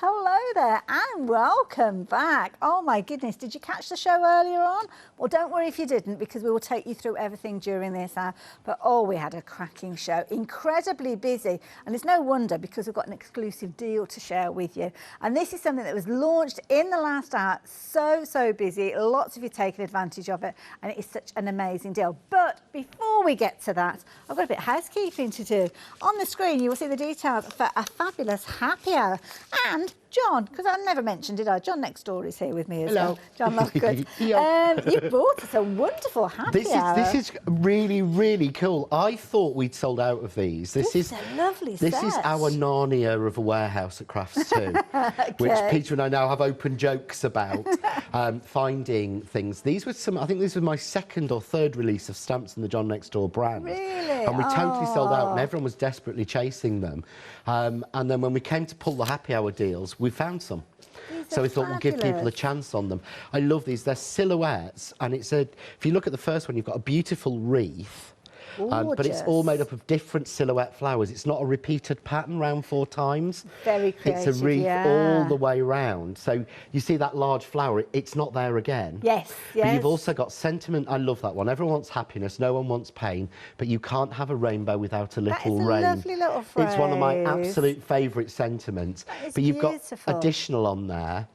hello there and welcome back. Oh my goodness, did you catch the show earlier on? Well, don't worry if you didn't, because we will take you through everything during this hour. But oh, we had a cracking show, incredibly busy, and it's no wonder because we've got an exclusive deal to share with you. And this is something that was launched in the last hour. So busy, lots of you taking advantage of it, and it is such an amazing deal. But before we get to that, I've got a bit of housekeeping to do. On the screen, you will see the details for a fabulous happy hour. And John, because I never mentioned, did I? John next door is here with me as well. John Lockwood. You brought us a wonderful happy hour. This is really cool. I thought we'd sold out of these. This is a lovely set. This is our Narnia of a warehouse at Crafts 2, okay. which Peter and I now have open jokes about, finding things. These were I think this was my second or third release of stamps in the John Next Door brand. Really? And we totally sold out, and everyone was desperately chasing them. And then when we came to pull the happy hour deals, we found some. So we thought we'll give people a chance on them. I love these. They're silhouettes, and it's if you look at the first one, you've got a beautiful wreath. But it's all made up of different silhouette flowers. It's not a repeated pattern round 4 times. Very creative. It's a wreath all the way round. So you see that large flower, it's not there again. Yes. But you've also got sentiment. I love that one. Everyone wants happiness, no one wants pain, but you can't have a rainbow without a little rain. That is a lovely little phrase. It's one of my absolute favourite sentiments. But you've got additional on there.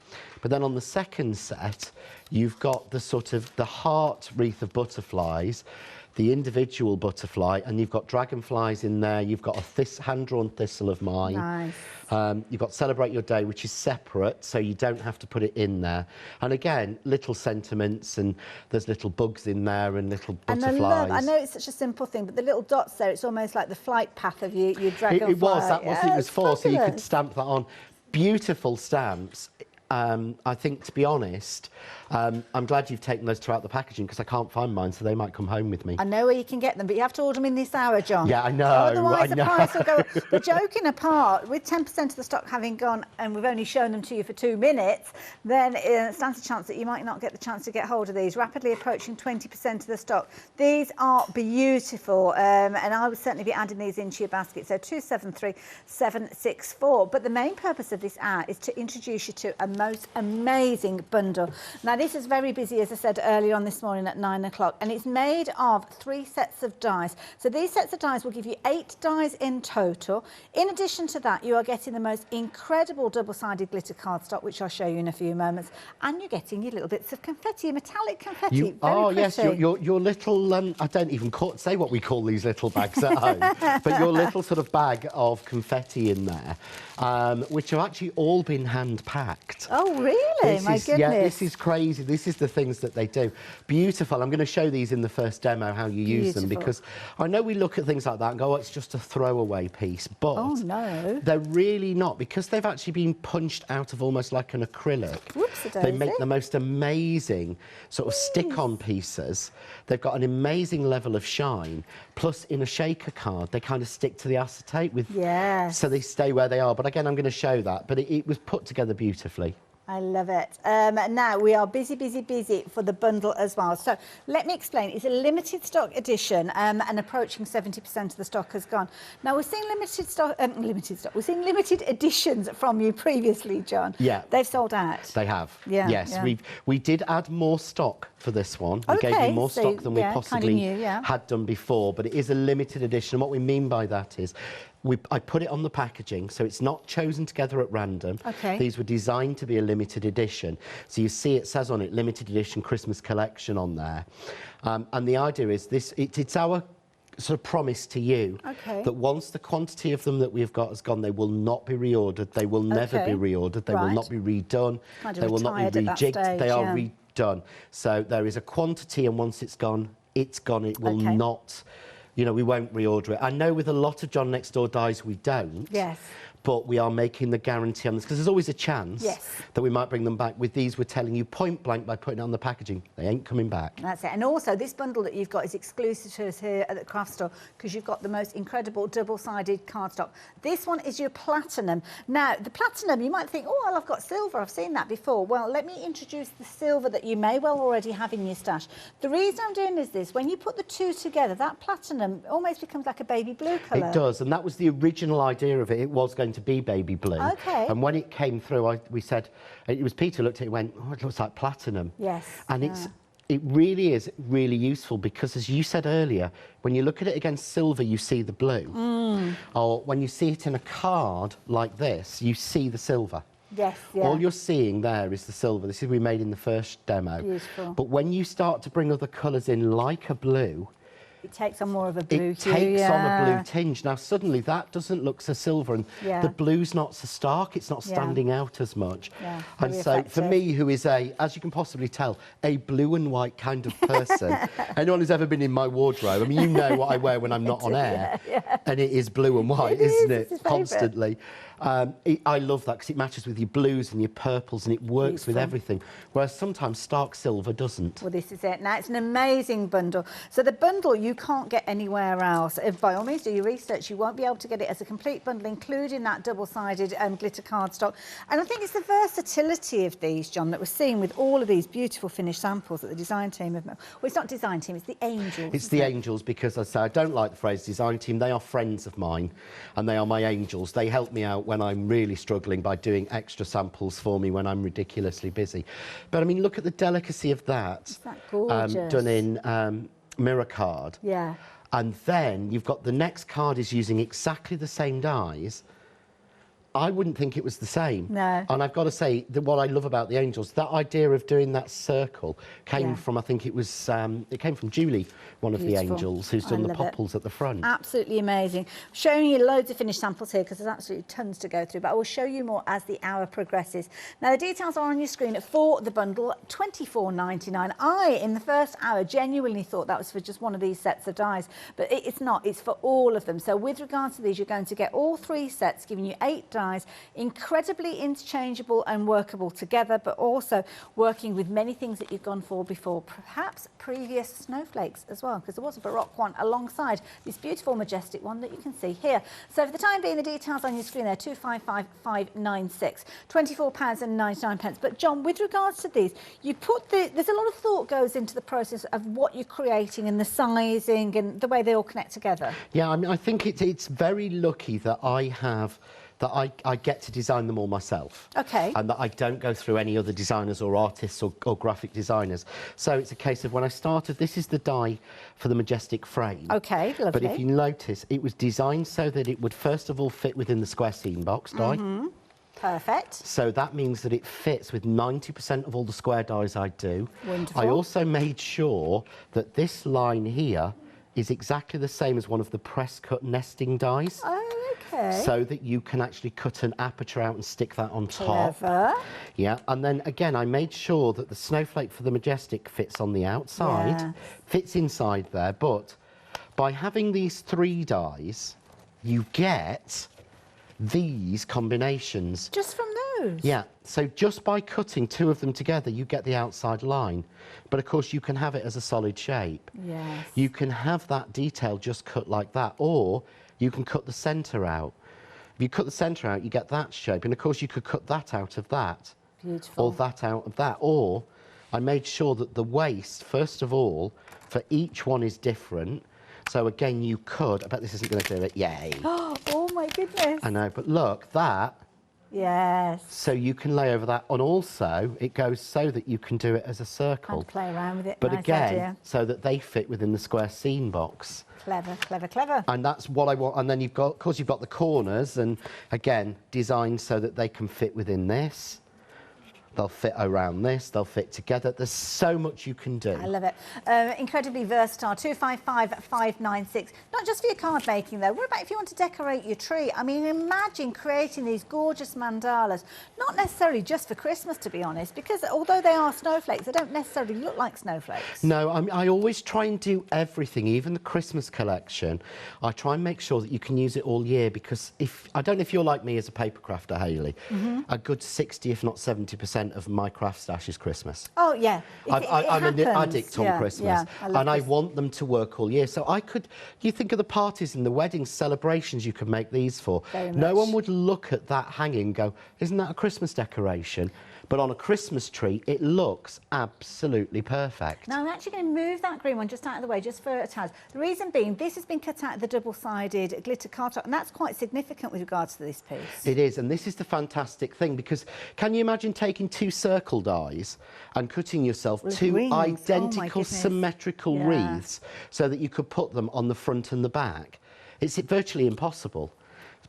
But then on the second set, you've got the sort of the heart wreath of butterflies, the individual butterfly, and you've got dragonflies in there. You've got a hand-drawn thistle of mine. Nice. You've got Celebrate Your Day, which is separate, so you don't have to put it in there. And again, little sentiments, and there's little bugs in there and little butterflies. I know it's such a simple thing, but the little dots there, it's almost like the flight path of your dragonfly. It was, that was what it was for, fabulous. so you could stamp that on. Beautiful stamps. I think, to be honest, I'm glad you've taken those two out the packaging, because I can't find mine, so they might come home with me. I know where you can get them, but you have to order them in this hour, John. Yeah, I know. Otherwise, the price will go. But joking apart, with 10% of the stock having gone, and we've only shown them to you for 2 minutes, then it stands a chance that you might not get the chance to get hold of these. Rapidly approaching 20% of the stock. These are beautiful, and I would certainly be adding these into your basket. So 273764. But the main purpose of this hour is to introduce you to a most amazing bundle. Now, this is very busy, as I said earlier on this morning at 9 o'clock, and it's made of 3 sets of dies. So these sets of dies will give you 8 dies in total. In addition to that, you are getting the most incredible double-sided glitter cardstock, which I'll show you in a few moments, and you're getting your little bits of confetti, metallic confetti. Very pretty. Yes, your little, I don't even say what we call these little bags at home, but your little sort of bag of confetti in there, which have actually all been hand-packed. Oh, really? My goodness. Yeah, this is crazy. This is the things that they do. Beautiful. I'm going to show these in the first demo, how you use them, because I know we look at things like that and go, oh, it's just a throwaway piece, but oh, no, they're really not, because they've actually been punched out of almost like an acrylic. They make the most amazing sort of stick-on pieces. They've got an amazing level of shine, plus in a shaker card, they kind of stick to the acetate with, so they stay where they are. But again, I'm going to show that, but it was put together beautifully. I love it. Now, we are busy for the bundle as well. So let me explain. It's a limited stock edition, and approaching 70% of the stock has gone. Now, we're seeing limited stock. We're seeing limited editions from you previously, John. Yeah. They've sold out. They have. Yeah. Yes. Yeah. We did add more stock for this one. We gave you more stock than we possibly had done before, but it is a limited edition. What we mean by that is, I put it on the packaging, so it's not chosen together at random. These were designed to be a limited edition. So you see it says on it, limited edition Christmas collection on there. And the idea is it's our sort of promise to you that once the quantity of them that we've got has gone, they will not be reordered. They will never be reordered. They will not be redone. They will not be rejigged. They are redone. So there is a quantity, and once it's gone, it's gone. It will not... You know, we won't reorder it. I know with a lot of John Next Door dies we don't. Yes. But we are making the guarantee on this, because there's always a chance that we might bring them back. With these, we're telling you point blank by putting it on the packaging, they ain't coming back. That's it. And also, this bundle that you've got is exclusive to us here at the craft store, because you've got the most incredible double-sided cardstock. This one is your platinum. Now, the platinum, you might think, oh, well, I've got silver. I've seen that before. Well, let me introduce the silver that you may well already have in your stash. The reason I'm doing is this. When you put the two together, that platinum almost becomes like a baby blue colour. It does, and that was the original idea of it. It was going to to be baby blue. Okay. And when it came through, we said, it was Peter looked at it and went, oh, it looks like platinum. Yes. And it really is really useful because, as you said earlier, when you look at it against silver, you see the blue. Or when you see it in a card like this, you see the silver. Yes, yeah. All you're seeing there is the silver. This is we made in the first demo. Beautiful. But when you start to bring other colours in, like a blue, it takes on more of a blue it takes on a blue tinge. Now, suddenly, that doesn't look so silver, and the blue's not so stark. It's not standing out as much. Yeah, and so, effective. for me, who is as you can possibly tell, a blue and white kind of person, anyone who's ever been in my wardrobe, I mean, you know what I wear when I'm not on air, and it is blue and white, isn't it? Constantly. I love that because it matches with your blues and your purples and it works with everything, whereas sometimes stark silver doesn't. Well, this is it. Now, it's an amazing bundle. So the bundle you can't get anywhere else. By all means, do your research. You won't be able to get it as a complete bundle, including that double-sided glitter cardstock. And I think it's the versatility of these, John, that we're seeing with all of these beautiful finished samples that the design team have made. Well, it's not design team, it's the angels. It's the angels because, as I say, I don't like the phrase design team. They are friends of mine and they are my angels. They help me out when I'm really struggling by doing extra samples for me when I'm ridiculously busy. But I mean, look at the delicacy of that. Isn't that gorgeous? Done in mirror card. Yeah. And then you've got the next card is using exactly the same dies. I wouldn't think it was the same. No. And I've got to say that what I love about the angels, that idea of doing that circle came from, I think it was, it came from Julie, one of the angels, who's done the popples at the front. Absolutely amazing. Showing you loads of finished samples here because there's absolutely tons to go through, but I will show you more as the hour progresses. Now, the details are on your screen for the bundle, £24.99. I, in the first hour, genuinely thought that was for just one of these sets of dies, but it's not. It's for all of them. So with regards to these, you're going to get all 3 sets, giving you 8 dies, incredibly interchangeable and workable together, but also working with many things that you've gone for before, perhaps previous snowflakes as well, because there was a Baroque one alongside this beautiful majestic one that you can see here. So for the time being, the details on your screen there, 255596, £24.99. But John, with regards to these, you put there's a lot of thought goes into the process of what you're creating and the sizing and the way they all connect together. Yeah, I mean, I think it's very lucky that I get to design them all myself. Okay. And that I don't go through any other designers or artists or graphic designers. So it's a case of when I started, this is the die for the majestic frame. Okay, lovely. But if you notice, it was designed so that it would first of all fit within the square scene box die. Perfect. So that means that it fits with 90% of all the square dies I do. Wonderful. I also made sure that this line here is exactly the same as one of the press cut nesting dies. Okay. So that you can actually cut an aperture out and stick that on top. Clever. Yeah, and then again, I made sure that the snowflake for the majestic fits on the outside, fits inside there, but by having these 3 dies, you get these combinations. Just from those? Yeah, so just by cutting 2 of them together, you get the outside line. But of course, you can have it as a solid shape. Yes. You can have that detail just cut like that, or you can cut the centre out. If you cut the centre out, you get that shape. And of course, you could cut that out of that. Beautiful. Or that out of that. Or I made sure that the waist, first of all, for each one is different. So again, you could, I bet this isn't going to do it, yay. Oh my goodness. I know, but look, that. Yes. So you can lay over that, and also it goes so that you can do it as a circle. And play around with it. But nice again, idea. so that they fit within the square scene box. Clever, clever, clever. And that's what I want. And then you've got, of course, you've got the corners, and again, designed so that they can fit within this. They'll fit around this, they'll fit together. There's so much you can do. I love it. Incredibly versatile, 255596. Not just for your card making though. What about if you want to decorate your tree? I mean, imagine creating these gorgeous mandalas, not necessarily just for Christmas, to be honest, because although they are snowflakes, they don't necessarily look like snowflakes. No, I always try and do everything, even the Christmas collection. I try and make sure that you can use it all year, because I don't know if you're like me as a paper crafter, Hayley, a good 60, if not 70% of my craft stash is Christmas. Oh yeah, I'm an addict on Christmas, and I this. want them to work all year. So you think of the parties and the weddings, celebrations you could make these for. Very No much. one would look at that hanging and go, isn't that a Christmas decoration? But on a Christmas tree, it looks absolutely perfect. Now I'm actually going to move that green one just out of the way, just for a tad. The reason being, this has been cut out of the double-sided glitter cardstock, and that's quite significant with regards to this piece. It is, and this is the fantastic thing, because can you imagine taking 2 circle dies and cutting yourself with 2 rings. identical symmetrical wreaths so that you could put them on the front and the back? It's virtually impossible,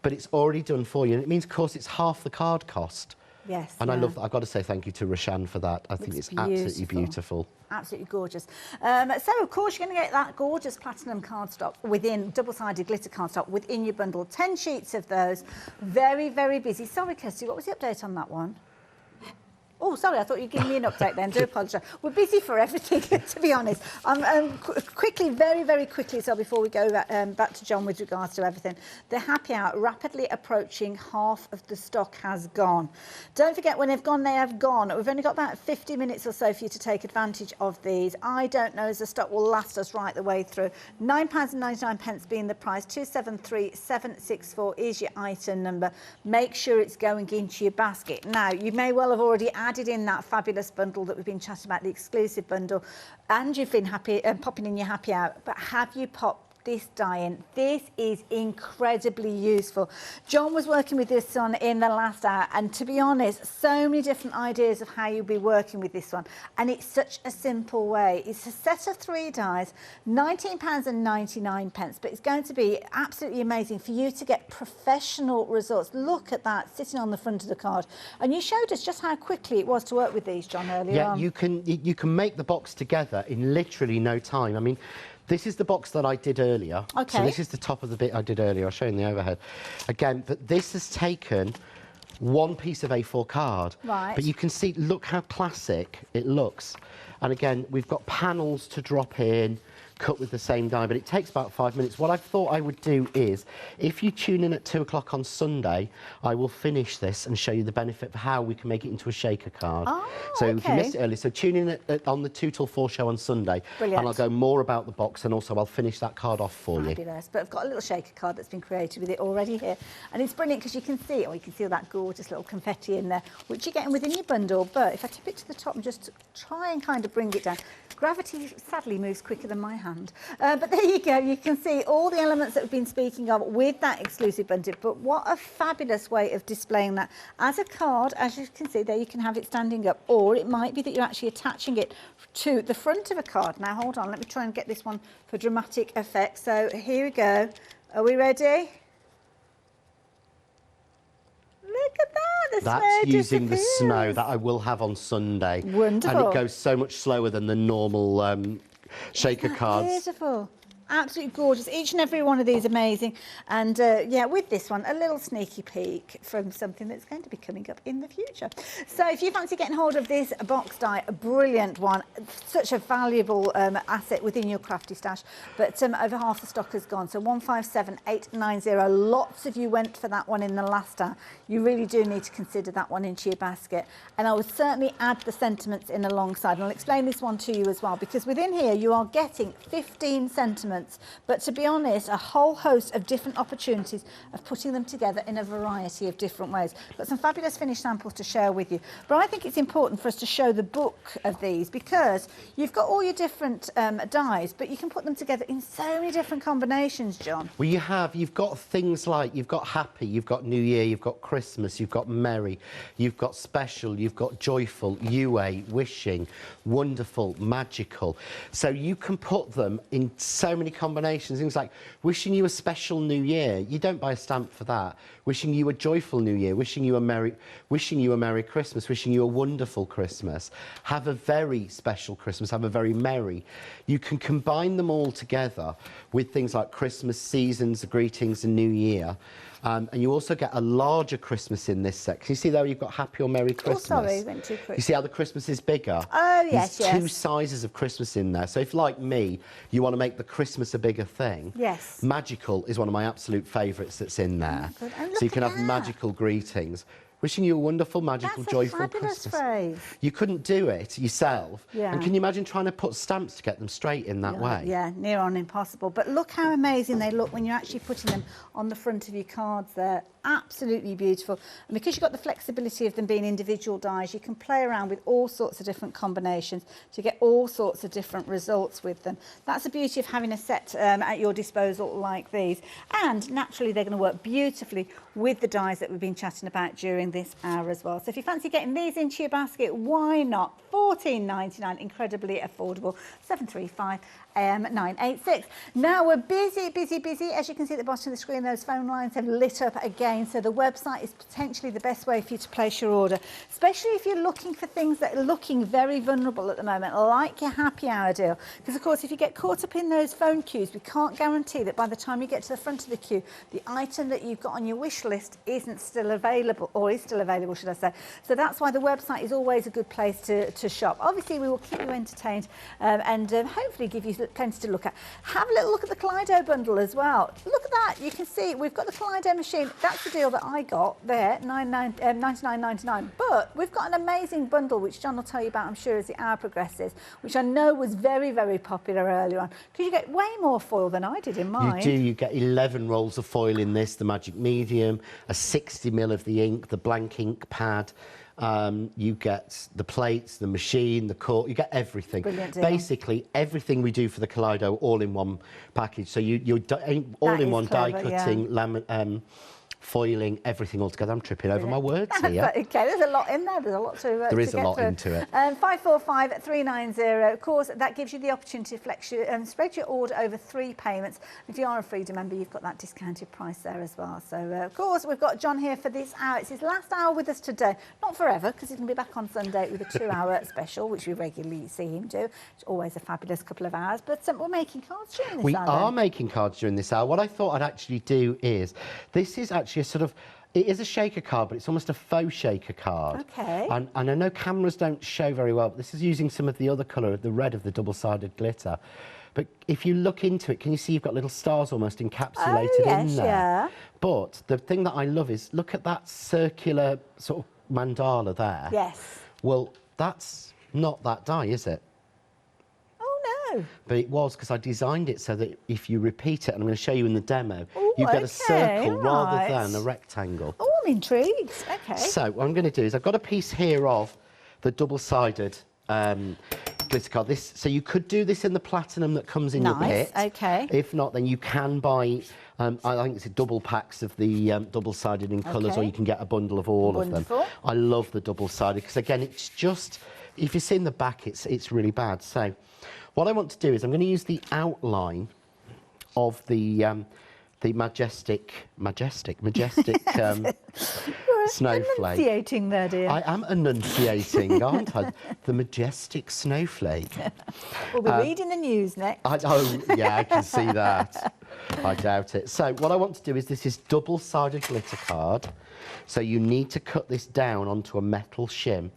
but it's already done for you, and it means, of course, it's half the card cost. Yes. And I love that. I've got to say thank you to Roshan for that. I think it's absolutely beautiful. Absolutely gorgeous. So, of course, you're going to get that gorgeous platinum cardstock within double-sided glitter cardstock within your bundle. 10 sheets of those. Very, very busy. Sorry, Kirsty, what was the update on that one? Oh, sorry, I thought you'd give me an update then. Do apologise. We're busy for everything, to be honest. Quickly, very, very quickly, so before we go back to John with regards to everything, the happy hour, rapidly approaching half of the stock has gone. Don't forget, when they've gone, they have gone. We've only got about 50 minutes or so for you to take advantage of these. I don't know as the stock will last us right the way through. £9.99 being the price. 273764 is your item number. Make sure it's going into your basket. Now, you may well have already added in that fabulous bundle that we've been chatting about, the exclusive bundle, and you've been happy popping in your happy hour, but have you popped this die in? This is incredibly useful. John was working with this one in the last hour, and to be honest, so many different ideas of how you'll be working with this one, and it's such a simple way. It's a set of 3 dies, £19.99, but it's going to be absolutely amazing for you to get professional results. Look at that sitting on the front of the card, and you showed us just how quickly it was to work with these, John, earlier on. Yeah, you can make the box together in literally no time. I mean, this is the box that I did earlier. Okay. So this is the top of the bit I did earlier. I'll show you in the overhead. Again, but this has taken 1 piece of A4 card. Right. But you can see, look how classic it looks. And again, we've got panels to drop in, cut with the same die, but it takes about 5 minutes. What I thought I would do is, if you tune in at 2 o'clock on Sunday, I will finish this and show you the benefit of how we can make it into a shaker card. Oh, so okay. if you missed it earlier, so tune in on the 2 till 4 show on Sunday. Brilliant. And I'll go more about the box, and also I'll finish that card off for you. Fabulous. But I've got a little shaker card that's been created with it already here, and it's brilliant because you can see, you can see all that gorgeous little confetti in there, which you're getting within your bundle. But if I tip it to the top and just try and kind of bring it down, gravity sadly moves quicker than my hand. But there you go, you can see all the elements that we've been speaking of with that exclusive bundle. But what a fabulous way of displaying that as a card. As you can see there, you can have it standing up, or it might be that you're actually attaching it to the front of a card. Now hold on, let me try and get this one for dramatic effect. So here we go. Are we ready? Look at that. That's using the snow that I will have on Sunday. Wonderful. And it goes so much slower than the normal shaker cards. Beautiful. Absolutely gorgeous. Each and every one of these amazing. And yeah, with this one, a little sneaky peek from something that's going to be coming up in the future. So if you fancy getting hold of this box die, a brilliant one, such a valuable asset within your crafty stash. But over half the stock has gone. So 157890. Lots of you went for that one in the last hour. You really do need to consider that one into your basket. And I would certainly add the sentiments in alongside. And I'll explain this one to you as well, because within here you are getting 15 sentiments. But to be honest, a whole host of different opportunities of putting them together in a variety of different ways. Got some fabulous finished samples to share with you. But I think it's important for us to show the book of these, because you've got all your different dies, but you can put them together in so many different combinations, John. Well, you've got things like, you've got happy, you've got New Year, you've got Christmas, you've got merry, you've got special, you've got joyful, UA, wishing, wonderful, magical. So you can put them in so many combinations. Things like wishing you a special New Year. You don't buy a stamp for that. Wishing you a joyful New Year. Wishing you a Merry Christmas. Wishing you a wonderful Christmas. Have a very special Christmas. Have a very merry. You can combine them all together with things like Christmas, seasons, greetings, and New Year. And you also get a larger Christmas in this section. You see there you've got Happy or Merry Christmas. Oh, sorry, went too quick. You see how the Christmas is bigger? Oh, yes, There's yes. 2 sizes of Christmas in there. So if, like me, you want to make the Christmas a bigger thing, yes, magical is one of my absolute favourites that's in there. Oh, so you can have magical greetings. Wishing you a wonderful, magical, joyful Christmas. Phrase. You couldn't do it yourself. Yeah. And can you imagine trying to put stamps to get them straight in that way? Yeah, near on impossible. But look how amazing they look when you're actually putting them on the front of your cards there. absolutely beautiful. And because you've got the flexibility of them being individual dies, you can play around with all sorts of different combinations to get all sorts of different results with them. That's the beauty of having a set at your disposal like these. And naturally, they're going to work beautifully with the dies that we've been chatting about during this hour as well. So if you fancy getting these into your basket, why not? $14.99, incredibly affordable. 735 986. Now we're busy. As you can see at the bottom of the screen, those phone lines have lit up again. So the website is potentially the best way for you to place your order, especially if you're looking for things that are looking very vulnerable at the moment, like your happy hour deal. Because of course, if you get caught up in those phone queues, we can't guarantee that by the time you get to the front of the queue, the item that you've got on your wish list isn't still available, or is still available, should I say. So that's why the website is always a good place to shop. Obviously, we will keep you entertained and hopefully give you plenty to look at. Have a little look at the Collido bundle as well. Look at that. You can see we've got the Collido machine. That's the deal that I got there, $99.99. But we've got an amazing bundle, which John will tell you about, I'm sure, as the hour progresses, which I know was very, very popular earlier on, because you get way more foil than I did in mine. You do. You get 11 rolls of foil in this, the magic medium, a 60ml of the ink, the blank ink pad. You get the plates, the machine, the cork, you get everything. Brilliant deal. Basically, everything we do for the Collido all in one package. So you're all in one die cutting, foiling, everything all together. I'm tripping over my words here. Okay, there's a lot in there. There's a lot to There is to a get lot through. into it. 545390. Of course, that gives you the opportunity to flex your, spread your order over 3 payments. If you are a Freedom member, you've got that discounted price there as well. So, of course, we've got John here for this hour. It's his last hour with us today. Not forever, because he's going to be back on Sunday with a 2-hour special, which we regularly see him do. It's always a fabulous couple of hours. But we're making cards during this hour. We are making cards during this hour. What I thought I'd actually do is, this is actually a sort of, it is a shaker card, but it's almost a faux shaker card. Okay. And I know cameras don't show very well, but this is using some of the other colour, the red of the double-sided glitter. But if you look into it, can you see you've got little stars almost encapsulated in there? Yeah. But the thing that I love is, look at that circular sort of mandala there. Yes. Well, that's not that die, is it? Oh, no. But it was, because I designed it so that if you repeat it, and I'm going to show you in the demo, Ooh, you get okay, a circle rather right. than a rectangle. Oh, I'm intrigued. Okay. So what I'm going to do is, I've got a piece here of the double-sided glitter card. So you could do this in the platinum that comes in your kit. Okay. If not, then you can buy, I think it's a double packs of the double-sided in colours, or you can get a bundle of all of them. I love the double-sided, because again, it's just, if you see in the back, it's really bad. So what I want to do is, I'm going to use the outline of the majestic snowflake. Enunciating there, dear. I am enunciating, aren't I? The majestic snowflake. We'll be reading the news next. Yeah, I can see that. I doubt it. So what I want to do is, this is double-sided glitter card. So you need to cut this down onto a metal shim,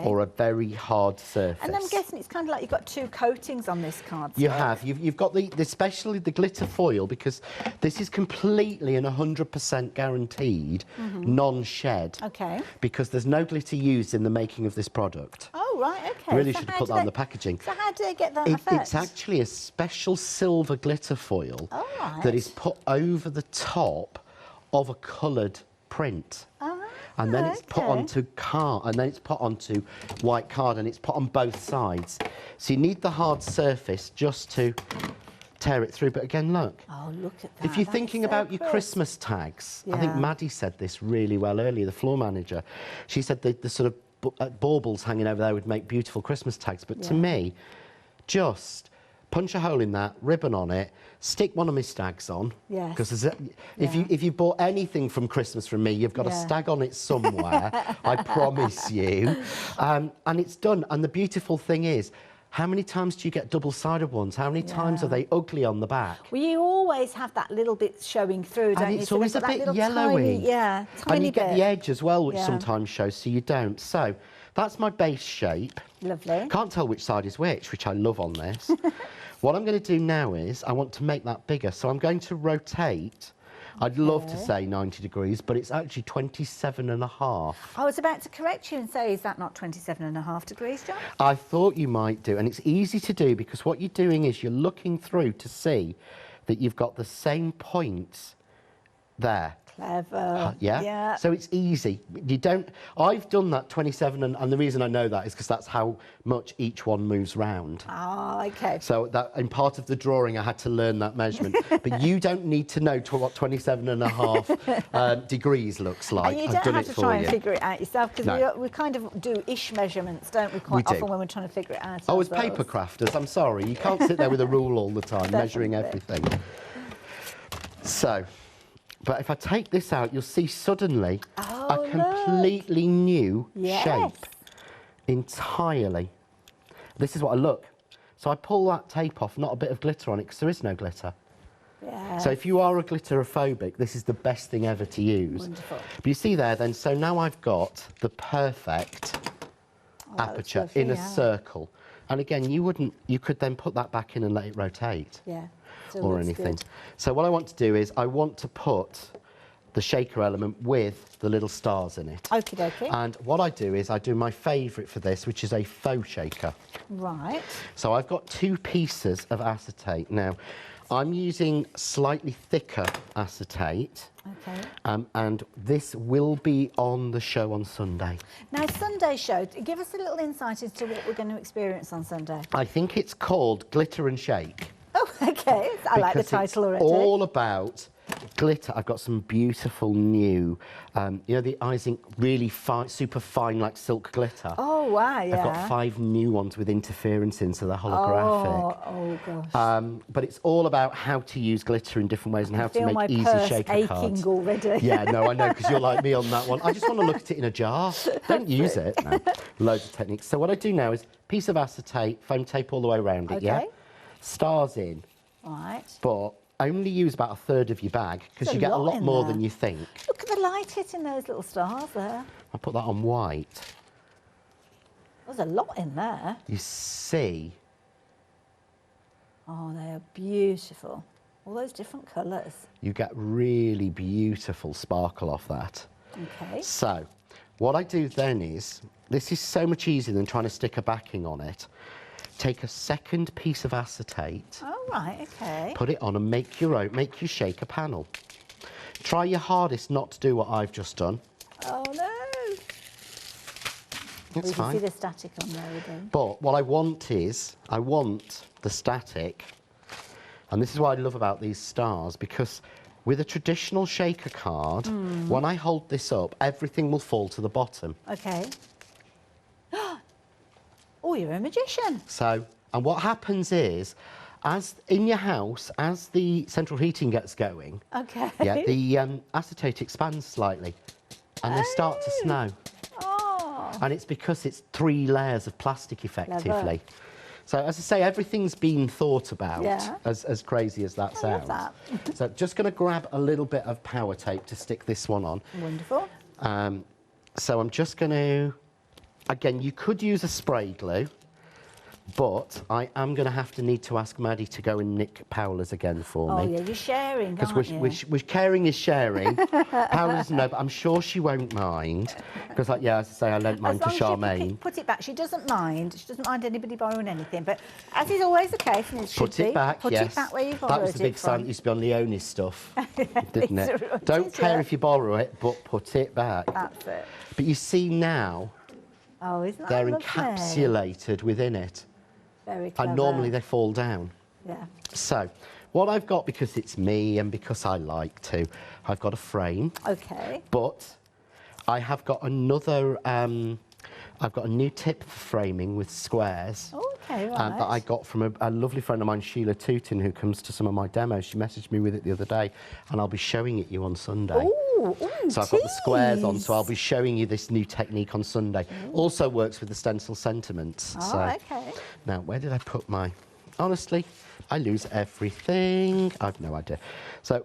or a very hard surface. And I'm guessing it's kind of like you've got 2 coatings on this card. You have. You've got especially the glitter foil, because this is completely and 100% guaranteed non-shed. Okay. Because there's no glitter used in the making of this product. Oh, right, okay. Really should have put that on the packaging. So how do they get that effect? It's actually a special silver glitter foil that is put over the top of a coloured print. And then it's put onto card, and then it's put onto white card, and it's put on both sides. So you need the hard surface just to tear it through. But again, look. Oh, look at that. If you're thinking about your Christmas tags, I think Maddie said this really well earlier, the floor manager. She said the sort of baubles hanging over there would make beautiful Christmas tags. But to me, just punch a hole in that, ribbon on it, stick one of my stags on. Yes. Because if you bought anything from Christmas from me, you've got a stag on it somewhere, I promise you. And it's done. And the beautiful thing is, how many times do you get double-sided ones? How many times are they ugly on the back? Well, you always have that little bit showing through, don't you? And it's always a bit yellowy. Tiny and you get bit. the edge as well, which sometimes shows, so you don't. So that's my base shape. Lovely. Can't tell which side is which I love on this. What I'm going to do now is, I want to make that bigger. So I'm going to rotate. I'd love to say 90 degrees, but it's actually 27.5. I was about to correct you and say, is that not 27.5 degrees, John? I thought you might do, and it's easy to do, because what you're doing is you're looking through to see that you've got the same points there. Clever. Yeah. So it's easy. I've done that 27, and the reason I know that is because that's how much each one moves round. Oh, okay. So that in part of the drawing, I had to learn that measurement. But you don't need to know what 27.5 degrees looks like. And you don't have to try and figure it out yourself, because we kind of do ish measurements, don't we, quite often when we're trying to figure it out. Oh, as paper crafters, I'm sorry. You can't sit there with a rule all the time, measuring everything. So, but if I take this out, you'll see suddenly a completely new shape. Entirely. This is what I look. So I pull that tape off, not a bit of glitter on it, because there is no glitter. Yeah. So if you are a glitterophobic, this is the best thing ever to use. Wonderful. But you see there then, so now I've got the perfect aperture lovely, in a circle. And again, you could then put that back in and let it rotate. Yeah. Or anything. Good. So what I want to do is I want to put the shaker element with the little stars in it. Okie dokie. And what I do is I do my favourite for this, which is a faux shaker. Right. So I've got 2 pieces of acetate. Now, I'm using slightly thicker acetate. Okay. And this will be on the show on Sunday. Now, Sunday show, give us a little insight into what we're going to experience on Sunday. I think it's called Glitter and Shake. Oh, okay. I like the title already. It's all about glitter. I've got some beautiful new, you know, the icing really fine, super fine, like silk glitter. Oh, wow, yeah. I've got 5 new ones with interference in, so they're holographic. Oh gosh. But it's all about how to use glitter in different ways and how to make easy shaker cards. Aching already. Yeah, no, I know, because you're like me on that one. I just want to look at it in a jar. Don't use it. No. Loads of techniques. So what I do now is piece of acetate, foam tape all the way around it, yeah? Stars in. Right. But only use about 1/3 of your bag, because you get a lot more than you think. Look at the light hitting those little stars there. I'll put that on white. There's a lot in there. You see? Oh, they are beautiful. All those different colours. You get really beautiful sparkle off that. Okay. So, what I do then is, this is so much easier than trying to stick a backing on it. Take a second piece of acetate. Oh, right, okay. Put it on and make your shaker panel. Try your hardest not to do what I've just done. Oh, no. It's fine. You can see the static on there again. But what I want is, I want the static, and this is what I love about these stars, because with a traditional shaker card, when I hold this up, everything will fall to the bottom. Okay. Oh, you're a magician. So, and what happens is, as in your house, as the central heating gets going, yeah, the acetate expands slightly, and they start to snow. Oh. And it's because it's 3 layers of plastic, effectively. So, as I say, everything's been thought about, as crazy as that sounds. I love that. So, just going to grab a little bit of power tape to stick this one on. Wonderful. So, I'm just going to... Again, you could use a spray glue, but I am going to need to ask Maddie to go and nick Paola's again for me. Oh, yeah, you're sharing, aren't you? Because caring is sharing. Paola doesn't know, but I'm sure she won't mind. Because, like, yeah, as I say, I lent mine to Charmaine. Put it back. She doesn't mind. She doesn't mind anybody borrowing anything. But as is always the case, and it should Put it back, Put it back where you borrowed it. That was the big sign that used to be on Leonie's stuff, didn't it? Don't care if you borrow it, but put it back. That's it. But you see now... Oh, isn't that they're lovely? encapsulated within it. Very clever. And normally they fall down. Yeah. So, what I've got, because it's me and because I like to, I've got a frame. Okay. But I have got another, I've got a new tip for framing with squares. Okay, right. That I got from a lovely friend of mine, Sheila Tootin, who comes to some of my demos. She messaged me with it the other day, and I'll be showing it you on Sunday. Ooh, so I've got the squares on, so I'll be showing you this new technique on Sunday. Also works with the stencil sentiments. Oh, so, okay. Now, where did I put my... Honestly, I lose everything. I've no idea. So,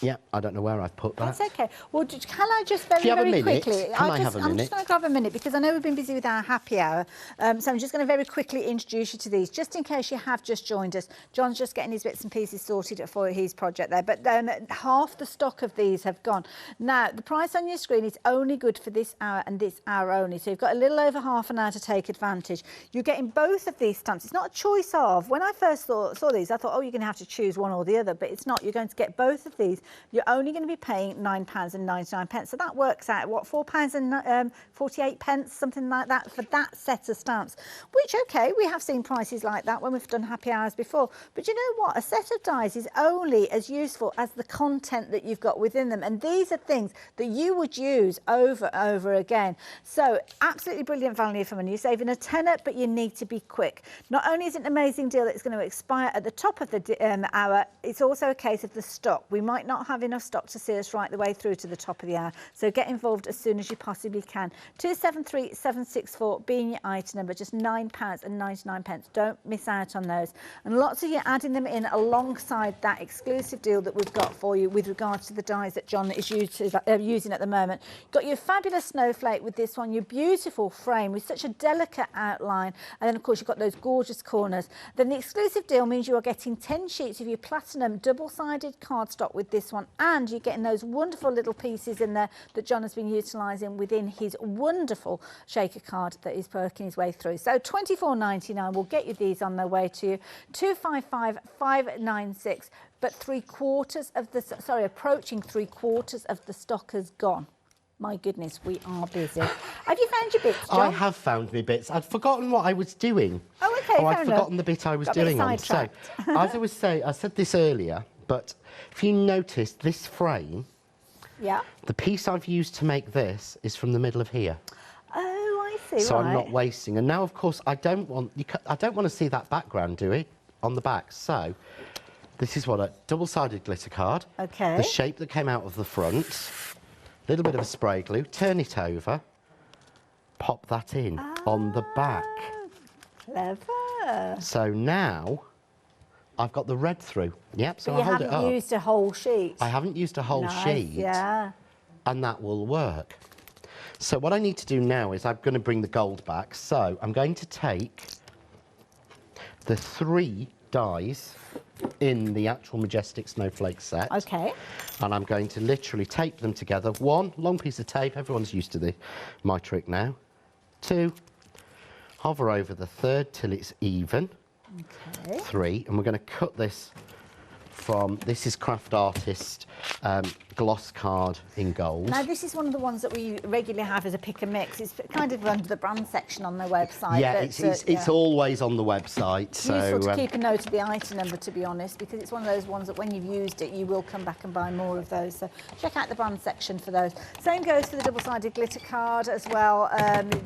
yeah, I don't know where I've put that. That's okay. Well, can I just very quickly... Can I have a minute? I'm just going to grab a minute, because I know we've been busy with our happy hour. So I'm just going to very quickly introduce you to these, just in case you have just joined us. John's just getting his bits and pieces sorted for his project there. But half the stock of these have gone. Now, the price on your screen is only good for this hour and this hour only. So you've got a little over half an hour to take advantage. You're getting both of these stamps. It's not a choice of. When I first saw these, I thought, oh, you're going to have to choose one or the other. But it's not. You're going to get both of these you're only going to be paying £9.99. So that works out, what, £4.48, something like that, for that set of stamps, which, OK, we have seen prices like that when we've done happy hours before. But you know what? A set of dies is only as useful as the content that you've got within them. And these are things that you would use over and over again. So absolutely brilliant value for money. You're saving a tenner, but you need to be quick. Not only is it an amazing deal that's going to expire at the top of the hour, it's also a case of the stock. We might not have enough stock to see us right the way through to the top of the hour. So get involved as soon as you possibly can. 273764 being your item number, just £9.99. Don't miss out on those. And lots of you adding them in alongside that exclusive deal that we've got for you with regards to the dies that John is using at the moment. Got your fabulous snowflake with this one, your beautiful frame with such a delicate outline, and then of course you've got those gorgeous corners. Then the exclusive deal means you are getting 10 sheets of your platinum double-sided cardstock with this one, and you're getting those wonderful little pieces in there that John has been utilising within his wonderful shaker card that he's working his way through. So £24.99 will get you these on their way to you. 255596, but approaching three quarters of the stock has gone. My goodness, we are busy. Have you found your bits, John? I have found my bits. I'd forgotten what I was doing. Oh, OK, I'd forgotten the bit I was doing on. So, as I was saying, I said this earlier, but if you notice this frame, yeah, the piece I've used to make this is from the middle of here. Oh, I see. So I'm not wasting. And now, of course, I don't want to see that background, do we, on the back? So this is what a double-sided glitter card. OK. The shape that came out of the front. Little bit of a spray glue, turn it over, pop that in on the back. Clever. So now I've got the red through. Yep, so but I hold it up. You haven't used a whole sheet. I haven't used a whole sheet. Yeah. And that will work. So what I need to do now is I'm going to bring the gold back. So I'm going to take the 3 dies in the actual Majestic Snowflake set. OK. And I'm going to literally tape them together. 1, long piece of tape. Everyone's used to my trick now. 2, hover over the 3rd till it's even. OK. 3, and we're going to cut this from, this is Craft Artist gloss card in gold. Now, this is one of the ones that we regularly have as a pick and mix. It's kind of under the brand section on their website. Yeah, it's always on the website. It's useful to keep a note of the item number, to be honest, because it's one of those ones that when you've used it, you will come back and buy more of those. So check out the brand section for those. Same goes for the double-sided glitter card as well.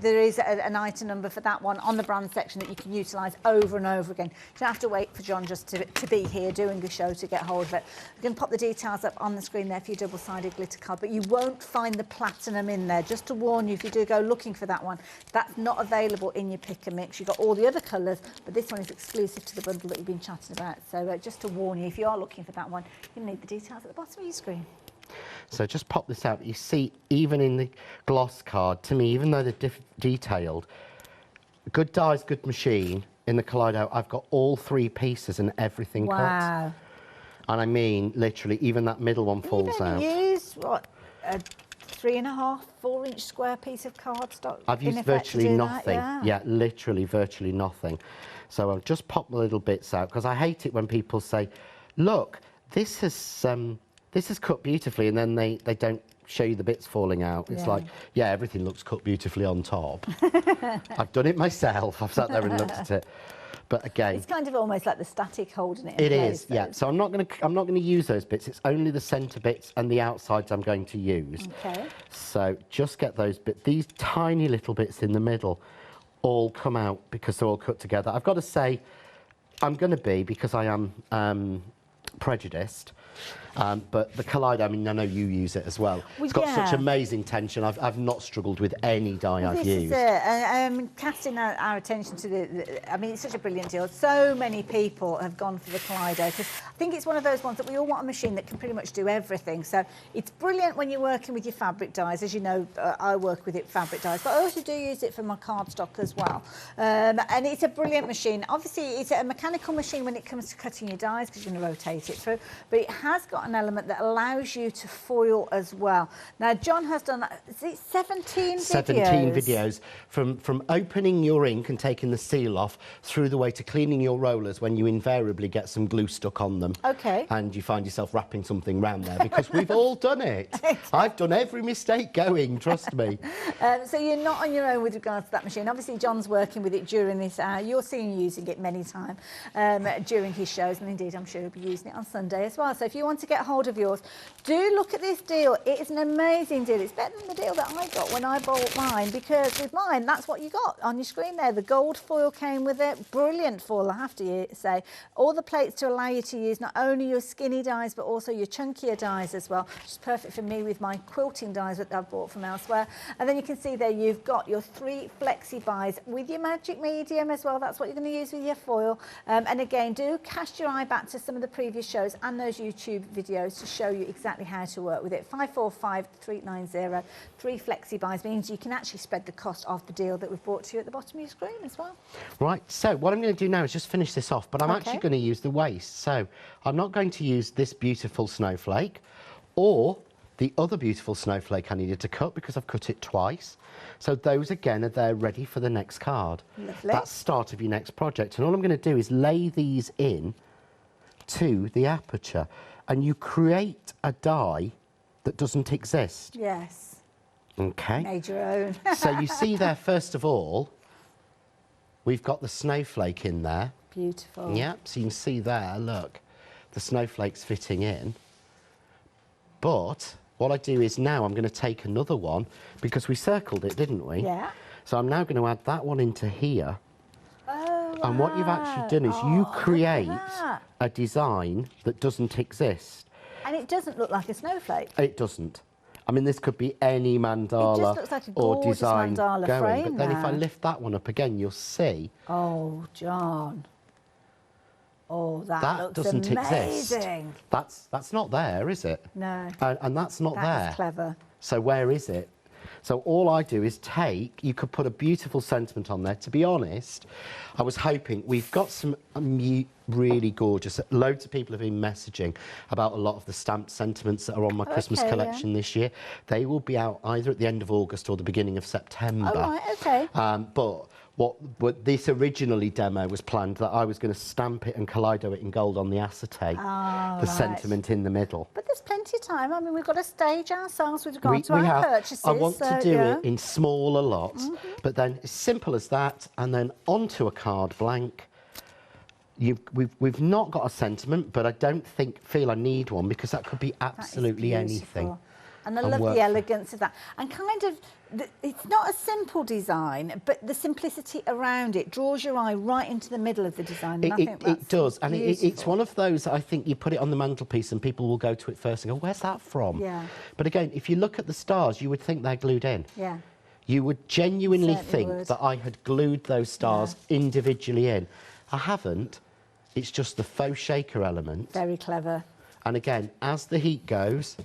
There is an item number for that one on the brand section that you can utilise over and over again. You don't have to wait for John just to be here doing the show to get hold of it. I'm going to pop the details up on the screen there for your double-sided glitter card, but you won't find the platinum in there. Just to warn you, if you do go looking for that one, that's not available in your pick and mix. You've got all the other colours, but this one is exclusive to the bundle that we've been chatting about. So just to warn you, if you are looking for that one, you'll need the details at the bottom of your screen. So just pop this out. You see, even in the gloss card, to me, even though they're detailed, good dies, good machine. In the Collido, I've got all 3 pieces and everything cut. And I mean, literally, even that middle one falls out. You've used, what, a 3.5, 4-inch square piece of cardstock? I've used virtually nothing. Yeah, literally virtually nothing. So I'll just pop the little bits out, because I hate it when people say, look, this has cut beautifully, and then they don't show you the bits falling out. It's like, yeah, everything looks cut beautifully on top. I've done it myself. I've sat there and looked at it. But again, it's kind of almost like the static holding it in place. It is, though. yeah. So I'm not going to use those bits. It's only the centre bits and the outsides I'm going to use. Okay. So just get those bits. These tiny little bits in the middle all come out because they're all cut together. I've got to say, I'm going to be, because I am prejudiced, but the Collido, I mean, I know you use it as well. It's got such amazing tension. I've not struggled with any die I've used. This is it. Casting our attention to I mean, it's such a brilliant deal. So many people have gone for the Collido because I think it's one of those ones that we all want a machine that can pretty much do everything. So it's brilliant when you're working with your fabric dies. As you know, I work with fabric dies, but I also do use it for my cardstock as well. And it's a brilliant machine. Obviously, it's a mechanical machine when it comes to cutting your dies because you're going to rotate rotate it through, but it has got an element that allows you to foil as well. Now, John has done, is it 17 videos? 17 videos from opening your ink and taking the seal off through the way to cleaning your rollers when you invariably get some glue stuck on them. Okay. And you find yourself wrapping something round there, because we've all done it. Exactly. I've done every mistake going, trust me. So you're not on your own with regards to that machine. Obviously, John's working with it during this hour. You're seeing him using it many times during his shows, and indeed, I'm sure he'll be using it on Sunday as well. So if you want to get hold of yours, do look at this deal. It is an amazing deal. It's better than the deal that I got when I bought mine, because with mine, that's what you got on your screen there. The gold foil came with it. Brilliant foil, I have to say. All the plates to allow you to use not only your skinny dies, but also your chunkier dies as well, which is perfect for me with my quilting dies that I've bought from elsewhere. And then you can see there you've got your 3 flexi buys with your magic medium as well. That's what you're going to use with your foil. And again, do cast your eye back to some of the previous shows and those YouTube videos to show you exactly how to work with it. 545390, 3 flexi buys means you can actually spread the cost of the deal that we've brought to you at the bottom of your screen as well. Right, so what I'm going to do now is just finish this off, but I'm actually going to use the waste. So I'm not going to use this beautiful snowflake or the other beautiful snowflake I needed to cut, because I've cut it twice. So those again are there ready for the next card. Lovely. That's the start of your next project. And all I'm going to do is lay these in to the aperture, and you create a die that doesn't exist. Yes. Okay. Made your own. So you see there, first of all, we've got the snowflake in there. Beautiful. Yeah, so you can see there, look, the snowflake's fitting in. But what I do is now I'm going to take another one, because we circled it, didn't we? Yeah. So I'm now going to add that one into here. Oh, and what you've actually done is you create a design that doesn't exist. And it doesn't look like a snowflake. It doesn't. I mean, this could be any mandala it just looks like a or gorgeous design mandala going. frame But then if I now. lift that one up again, you'll see. Oh, John. Oh, that looks doesn't amazing. Exist. That's not there, is it? No. And that's not there. That's clever. So where is it? So all I do is take, you could put a beautiful sentiment on there. To be honest, I was hoping, we've got some really gorgeous, loads of people have been messaging about a lot of the stamped sentiments that are on my Christmas collection this year. They will be out either at the end of August or the beginning of September. Oh, right, okay. But what this originally demo was planned that I was going to stamp it and Collido it in gold on the acetate, the sentiment in the middle. But there's plenty of time. I mean, we've got to stage ourselves with regard to our purchases. I want to do it in smaller lots, but then as simple as that, and then onto a card blank. We've not got a sentiment, but I don't feel I need one, because that could be absolutely anything. And I love the elegance of that. And kind of, it's not a simple design, but the simplicity around it draws your eye right into the middle of the design. And I think that's it does. And beautiful. it's one of those, I think you put it on the mantelpiece and people will go to it first and go, where's that from? Yeah. But again, if you look at the stars, you would think they're glued in. Yeah. You would genuinely think that I had glued those stars individually in. I haven't. It's just the faux shaker element. Very clever. And again, as the heat goes,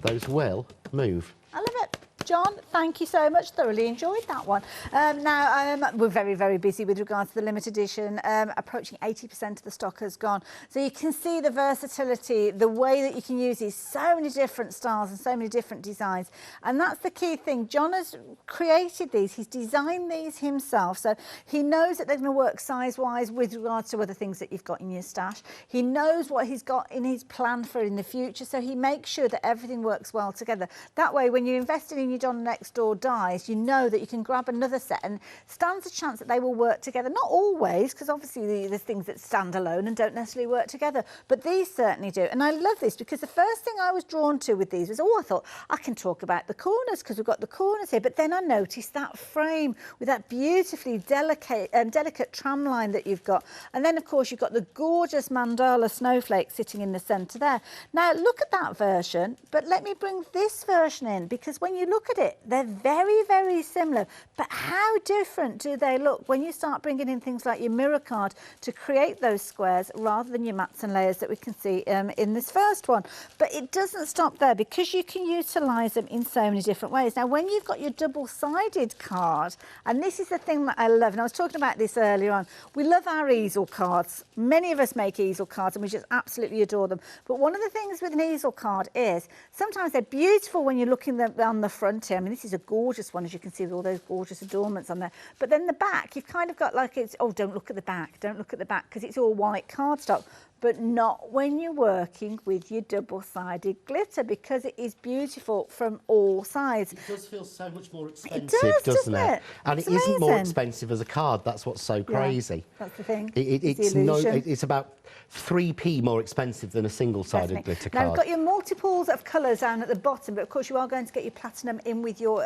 those will move. I love it. John, thank you so much. Thoroughly enjoyed that one. Now, we're very, very busy with regards to the limited edition. Approaching 80% of the stock has gone. So you can see the versatility, the way that you can use these, so many different styles and so many different designs. And that's the key thing. John has created these. He's designed these himself. So he knows that they're going to work size-wise with regards to other things that you've got in your stash. He knows what he's got in his plan for in the future. So he makes sure that everything works well together. That way, when you're investing in your John Next Door dies, you know that you can grab another set and stands a chance that they will work together. Not always, because obviously there's things that stand alone and don't necessarily work together, but these certainly do. And I love this, because the first thing I was drawn to with these was, I thought I can talk about the corners because we've got the corners here, but then I noticed that frame with that beautifully delicate tram line that you've got. And then of course you've got the gorgeous mandala snowflake sitting in the centre there. Now look at that version, but let me bring this version in, because when you look look at it, they're very, very similar. But how different do they look when you start bringing in things like your mirror card to create those squares rather than your mats and layers that we can see in this first one. But it doesn't stop there, because you can utilise them in so many different ways. Now, when you've got your double-sided card, and this is the thing that I love, and I was talking about this earlier on, we love our easel cards. Many of us make easel cards and we just absolutely adore them. But one of the things with an easel card is sometimes they're beautiful when you're looking on the front here. I mean, this is a gorgeous one, as you can see, with all those gorgeous adornments on there. But then the back, you've kind of got like it's, oh, don't look at the back, don't look at the back, because it's all white cardstock. But not when you're working with your double-sided glitter, because it is beautiful from all sides. It does feel so much more expensive, doesn't it? And it isn't more expensive as a card. That's what's so crazy. Yeah, that's the thing. It's about 3p more expensive than a single-sided glitter card. Now, you've got your multiples of colours down at the bottom, but of course you are going to get your platinum in with your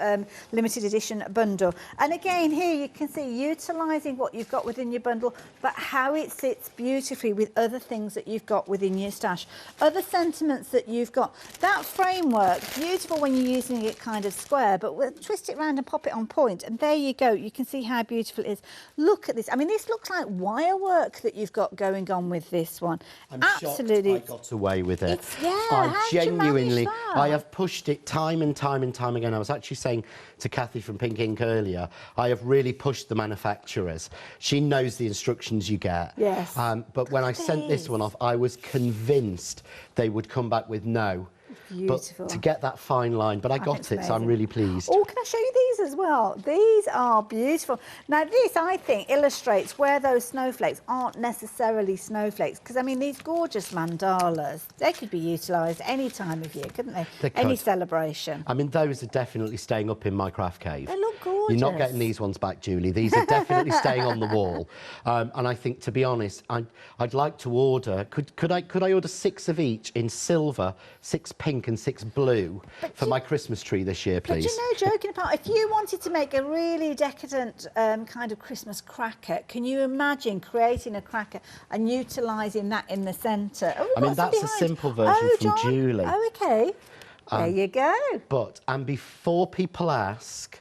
limited edition bundle. And again, here you can see utilising what you've got within your bundle, but how it sits beautifully with other things that you've got within your stash. Other sentiments that you've got. That framework, beautiful when you're using it kind of square, but we'll twist it around and pop it on point. And there you go. You can see how beautiful it is. Look at this. I mean, this looks like wire work that you've got going on with this one. I'm absolutely shocked I got away with it. I genuinely, I have pushed it time and time and time again. I was actually saying to Kathy from Pink Ink earlier, I have really pushed the manufacturers. She knows the instructions you get. Yes. But when I sent this one off, I was convinced they would come back with no. Beautiful. But to get that fine line, but I got it, so I'm really pleased. Oh, can I show you these as well? These are beautiful. Now, this, I think, illustrates where those snowflakes aren't necessarily snowflakes, because, I mean, these gorgeous mandalas, they could be utilised any time of year, couldn't they? They could. Any celebration. I mean, those are definitely staying up in my craft cave. They look gorgeous. You're not getting these ones back, Julie. These are definitely staying on the wall. And I think, to be honest, I'd like to order, could I order 6 of each in silver, 6 pink and 6 blue for my Christmas tree this year, please? But you know, joking apart, if you wanted to make a really decadent kind of Christmas cracker, can you imagine creating a cracker and utilising that in the centre? Oh, I mean, that's a simple version from Julie. Oh, OK. There you go. And before people ask,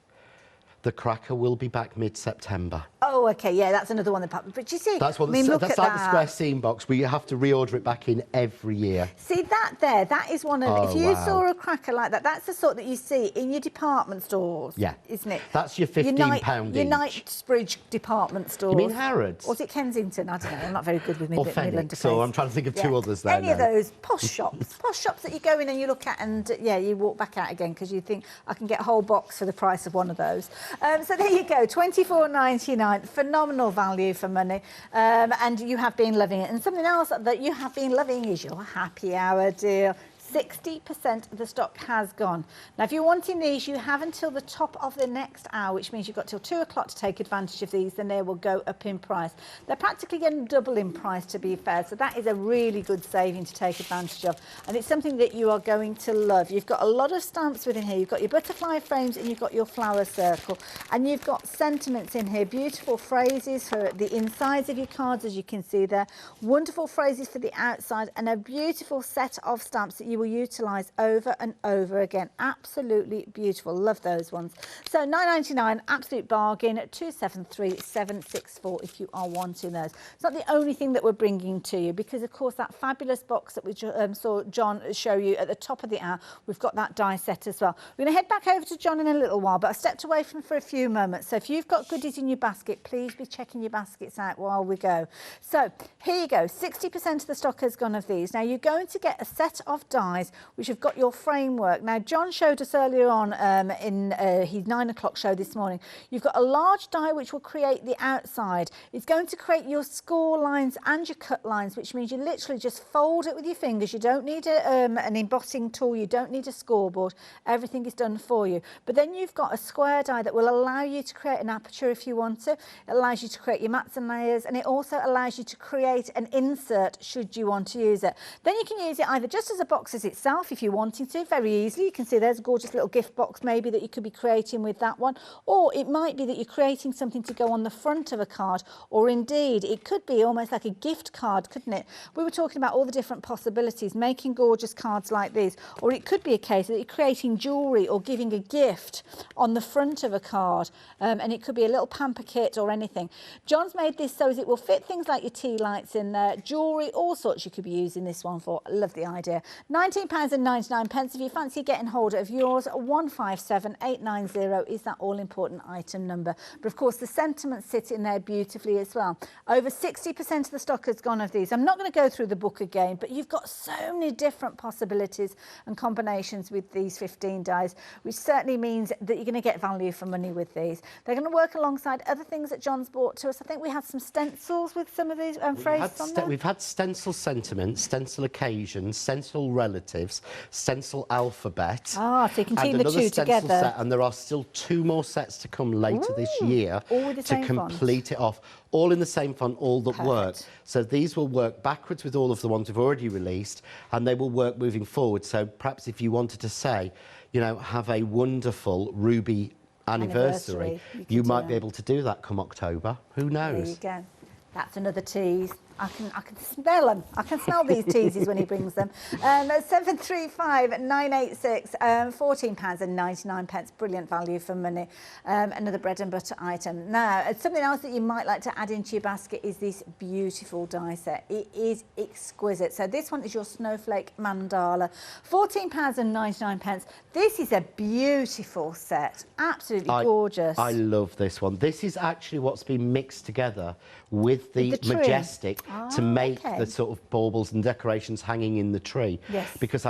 the cracker will be back mid-September. Oh, OK, yeah, that's another one. But you see, that's like the square seam box. We have to reorder it back in every year. See that there? That is one of. If you saw a cracker like that, that's the sort that you see in your department stores. Yeah, isn't it? That's your £15 each. Your Knightsbridge department stores. You mean Harrods? Or was it Kensington? I don't know. I'm not very good with Midland. So I'm trying to think of 2 others there. Any of those posh shops, that you go in and you look at, and you walk back out again because you think I can get a whole box for the price of one of those. So there you go, £24.99. Phenomenal value for money, and you have been loving it. And something else that you have been loving is your happy hour deal. 60% of the stock has gone. Now, if you're wanting these, you have until the top of the next hour, which means you've got till 2 o'clock to take advantage of these, then they will go up in price. They're practically getting double in price, to be fair, so that is a really good saving to take advantage of, and it's something that you are going to love. You've got a lot of stamps within here. You've got your butterfly frames and you've got your flower circle, and you've got sentiments in here, beautiful phrases for the insides of your cards, as you can see there, wonderful phrases for the outside, and a beautiful set of stamps that you will utilise over and over again. Absolutely beautiful. Love those ones. So £9.99, absolute bargain. 273764 if you are wanting those. It's not the only thing that we're bringing to you, because of course that fabulous box that we saw John show you at the top of the hour, we've got that die set as well. We're going to head back over to John in a little while, but I stepped away from him for a few moments. So if you've got goodies in your basket, please be checking your baskets out while we go. So here you go. 60% of the stock has gone of these. Now you're going to get a set of dies which have got your framework. Now, John showed us earlier on in his 9 o'clock show this morning, you've got a large die which will create the outside. It's going to create your score lines and your cut lines, which means you literally just fold it with your fingers. You don't need an embossing tool. You don't need a scoreboard. Everything is done for you. But then you've got a square die that will allow you to create an aperture if you want to. It allows you to create your mats and layers, and it also allows you to create an insert should you want to use it. Then you can use it either just as a box boxes itself if you're wanting to, very easily. You can see there's a gorgeous little gift box maybe that you could be creating with that one. Or it might be that you're creating something to go on the front of a card, or indeed it could be almost like a gift card, couldn't it? We were talking about all the different possibilities, making gorgeous cards like these. Or it could be a case that you're creating jewellery or giving a gift on the front of a card, and it could be a little pamper kit or anything. John's made this so as it will fit things like your tea lights in there, jewellery, all sorts you could be using this one for. I love the idea. £19.99. If you fancy getting hold of yours, 157890 is that all-important item number. But of course, the sentiments sit in there beautifully as well. Over 60% of the stock has gone of these. I'm not going to go through the book again, but you've got so many different possibilities and combinations with these 15 dies, which certainly means that you're going to get value for money with these. They're going to work alongside other things that John's brought to us. I think we had some stencils with some of these phrases on there. We've had stencil sentiments, stencil occasions, stencil relatives, stencil alphabet. Ah, so you can team the two together. Set, and there are still 2 more sets to come later this year to complete it off. All in the same font, all that work. So these will work backwards with all of the ones we've already released, and they will work moving forward. So perhaps if you wanted to say, you know, have a wonderful Ruby anniversary, you might be able to do that come October. Who knows? There you go. That's another tease. I can smell them. I can smell these teases when he brings them. 735986, £14.99. Brilliant value for money. Another bread and butter item. Now, something else that you might like to add into your basket is this beautiful die set. It is exquisite. So this one is your snowflake mandala. £14.99. This is a beautiful set. Absolutely gorgeous. I love this one. This is actually what's been mixed together with the majestic to make the sort of baubles and decorations hanging in the tree. Yes. Because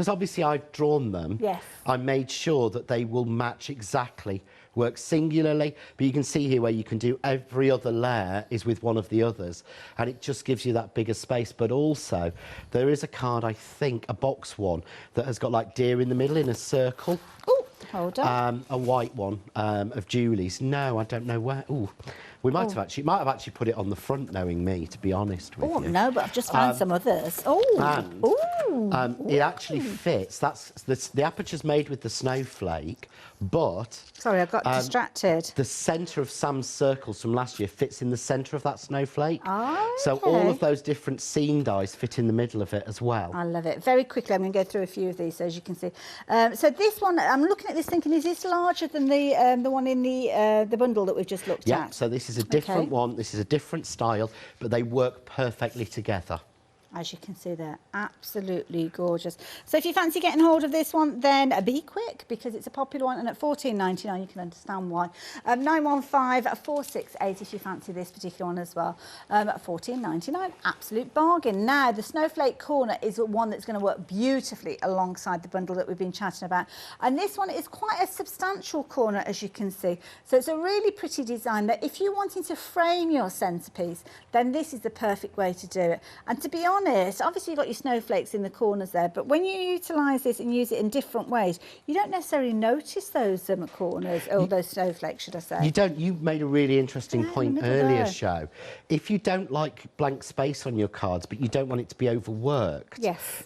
obviously I've drawn them. Yes. I made sure that they will match exactly, work singularly, but you can see here where you can do every other layer is with one of the others, and it just gives you that bigger space. But also there is a card, I think, a box one, that has got like deer in the middle in a circle. Oh, hold on. A white one of Julie's. No, I don't know where. Ooh. We might have actually put it on the front, knowing me, to be honest with you. Oh, no, but I've just found some others. It actually fits. The aperture's made with the snowflake, but... Sorry, I got distracted. The centre of Sam's circles from last year fits in the centre of that snowflake. Oh, so all of those different scene dies fit in the middle of it as well. I love it. Very quickly, I'm going to go through a few of these, so as you can see. So this one, I'm looking at this thinking, is this larger than the one in the bundle that we've just looked at? Yeah, so this is a different one. This is a different style, but they work perfectly together. As you can see, they're absolutely gorgeous. So if you fancy getting hold of this one, then be quick, because it's a popular one, and at £14.99 you can understand why. 915468 if you fancy this particular one as well. At £14.99, absolute bargain. Now, the snowflake corner is one that's going to work beautifully alongside the bundle that we've been chatting about. And this one is quite a substantial corner, as you can see. So it's a really pretty design that if you're wanting to frame your centrepiece, then this is the perfect way to do it. And to be honest, obviously you've got your snowflakes in the corners there, but when you utilise this and use it in different ways, you don't necessarily notice those corners, or those snowflakes, should I say. You don't. You made a really interesting point earlier, Show. If you don't like blank space on your cards, but you don't want it to be overworked,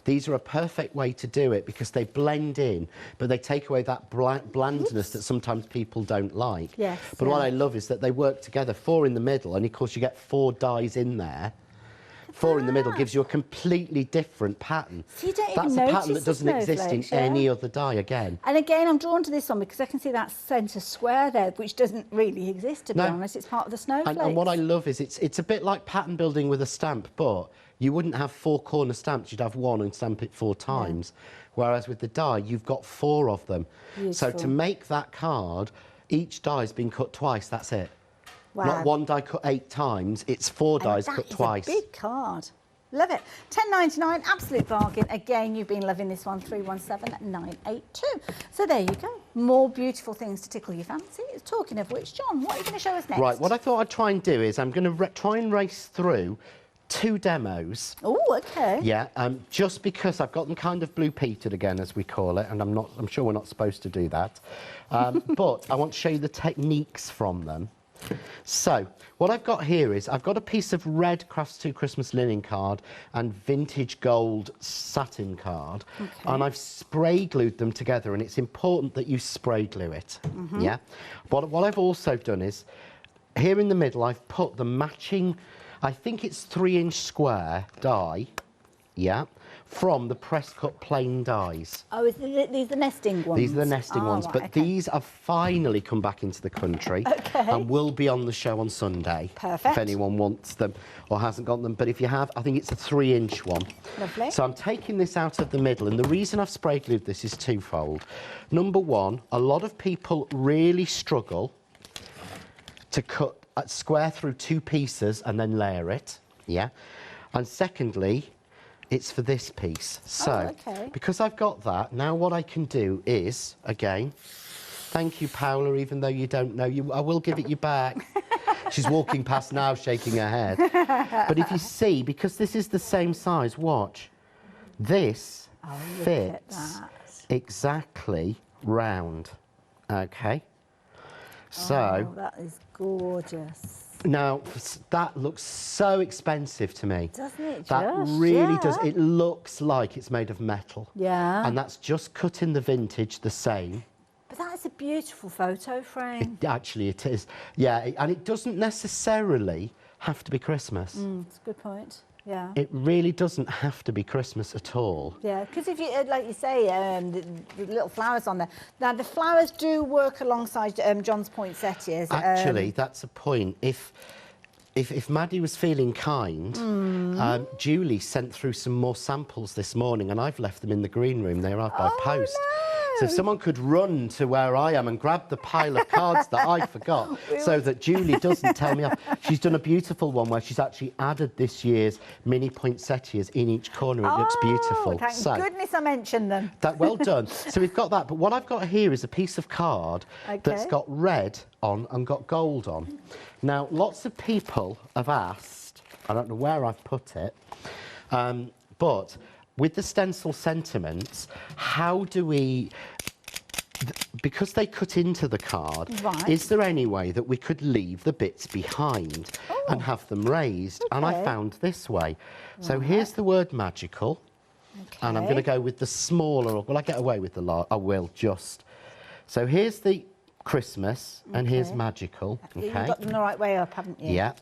these are a perfect way to do it, because they blend in, but they take away that blandness that sometimes people don't like. But what I love is that they work together, 4 in the middle, and of course you get 4 dies in there. 4 in the middle gives you a completely different pattern. So you don't That's even a pattern that doesn't exist in any other die again. And again, I'm drawn to this one because I can see that centre square there, which doesn't really exist, to be honest. It's part of the snowflakes. And what I love is it's a bit like pattern building with a stamp, but you wouldn't have 4 corner stamps. You'd have 1 and stamp it 4 times. Whereas with the die, you've got 4 of them. Beautiful. So to make that card, each die's been cut twice. That's it. Wow. Not 1 die cut 8 times, it's 4 dies cut twice. That is a big card. Love it. £10.99, absolute bargain. Again, you've been loving this one, 317982. So there you go. More beautiful things to tickle your fancy. Talking of which, John, what are you going to show us next? Right, what I thought I'd try and do is I'm going to try and race through 2 demos. Oh, okay. Yeah, just because I've got them kind of blue-peated again, as we call it, and I'm sure we're not supposed to do that. But I want to show you the techniques from them. So, what I've got here is, I've got a piece of red Crafts 2 Christmas linen card and vintage gold satin card, and I've spray glued them together, and it's important that you spray glue it, yeah? But what I've also done is, here in the middle, I've put the matching, I think it's 3-inch square die, yeah, from the press cut plain dies. Oh, these the nesting ones? These are the nesting ones, right, but these have finally come back into the country and will be on the show on Sunday. Perfect. If anyone wants them or hasn't got them. But if you have, I think it's a 3-inch one. Lovely. So I'm taking this out of the middle, and the reason I've spray glued this is twofold. Number one, a lot of people really struggle to cut square through 2 pieces and then layer it, yeah? And secondly, it's for this piece. So, because I've got that, now what I can do is, again, thank you, Paula, even though you don't know, I will give it you back. She's walking past now, shaking her head. But if you see, because this is the same size, watch, this fits exactly round, okay? So, that is gorgeous. Now, that looks so expensive to me. Doesn't it just? That really does. It looks like it's made of metal. Yeah. And that's just cut in the vintage the same. But that is a beautiful photo frame. Actually, it is. Yeah, and it doesn't necessarily have to be Christmas. That's a good point. Yeah. It really doesn't have to be Christmas at all. Yeah, because if you, like you say, the little flowers on there. Now, the flowers do work alongside John's poinsettias. Actually, that's a point. If Maddie was feeling kind, Julie sent through some more samples this morning, and I've left them in the green room. They arrived by post. No. So if someone could run to where I am and grab the pile of cards that I forgot, so that Julie doesn't tell me off. She's done a beautiful one where she's actually added this year's mini poinsettias in each corner. It looks beautiful. Thank goodness I mentioned them. Well done. So we've got that, but what I've got here is a piece of card that's got red on and got gold on. Now, lots of people have asked, I don't know where I've put it, but with the stencil sentiments, how do we, because they cut into the card, is there any way that we could leave the bits behind and have them raised? And I found this way. So here's the word magical, and I'm going to go with the smaller, will I get away with the large? I will, just. So here's the Christmas, and here's magical. You've got them the right way up, haven't you? Yeah.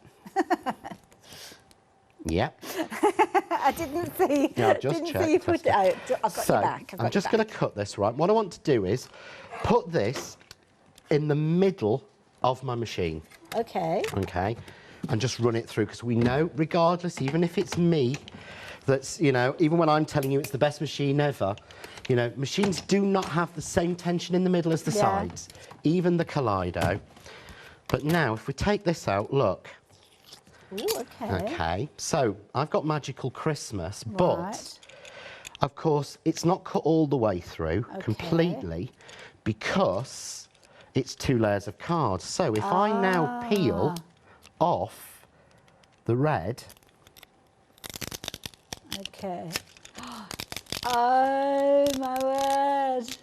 Yeah. I didn't see. Yeah, I've just checked. See you put it out. I've got your back. I'm just going to cut this, right? What I want to do is put this in the middle of my machine. Okay. Okay. And just run it through, because we know, regardless, even if it's me, that's, you know, even when I'm telling you it's the best machine ever, you know, machines do not have the same tension in the middle as the sides, even the Collido. But now, if we take this out, look. Ooh, okay, so I've got Magical Christmas, but of course it's not cut all the way through completely, because it's 2 layers of cards. So if I now peel off the red. Okay. Oh my word.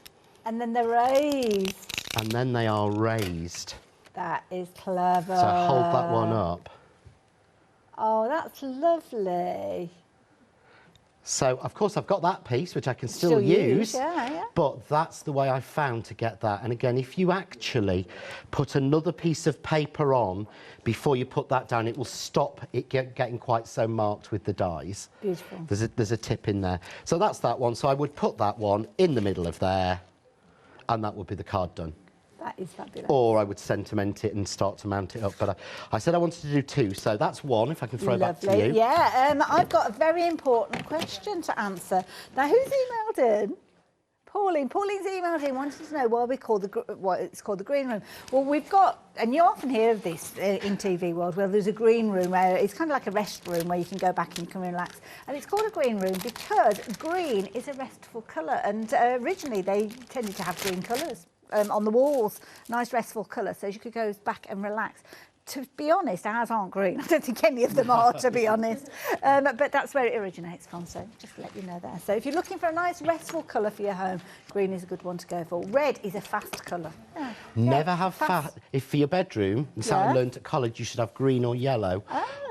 And then they're raised. And then they are raised. That is clever. So hold that one up. Oh, that's lovely. So, of course, I've got that piece, which I can still use, but that's the way I found to get that. And again, if you actually put another piece of paper on before you put that down, it will stop it getting quite so marked with the dies. Beautiful. There's a tip in there. So that's that one. So I would put that one in the middle of there, and that would be the card done. That is fabulous. Or I would sentiment it and start to mount it up. But I said I wanted to do 2, so that's 1, if I can throw back to you. Yeah, I've got a very important question to answer. Now, who's emailed in? Pauline. Pauline's emailed in, wanting to know why we call what it's called the green room. Well, we've got, and you often hear of this in TV world, where there's a green room where it's kind of like a rest room where you can go back and you can relax. And it's called a green room because green is a restful colour. And originally they tended to have green colours on the walls, nice restful colour, so you could go back and relax. to be honest, ours aren't green. I don't think any of them are, to be honest. But that's where it originates from, so just to let you know there. So if you're looking for a nice restful colour for your home, green is a good one to go for. Red is a fast colour. Yeah. Never have fast. If for your bedroom, so I learned at college, you should have green or yellow.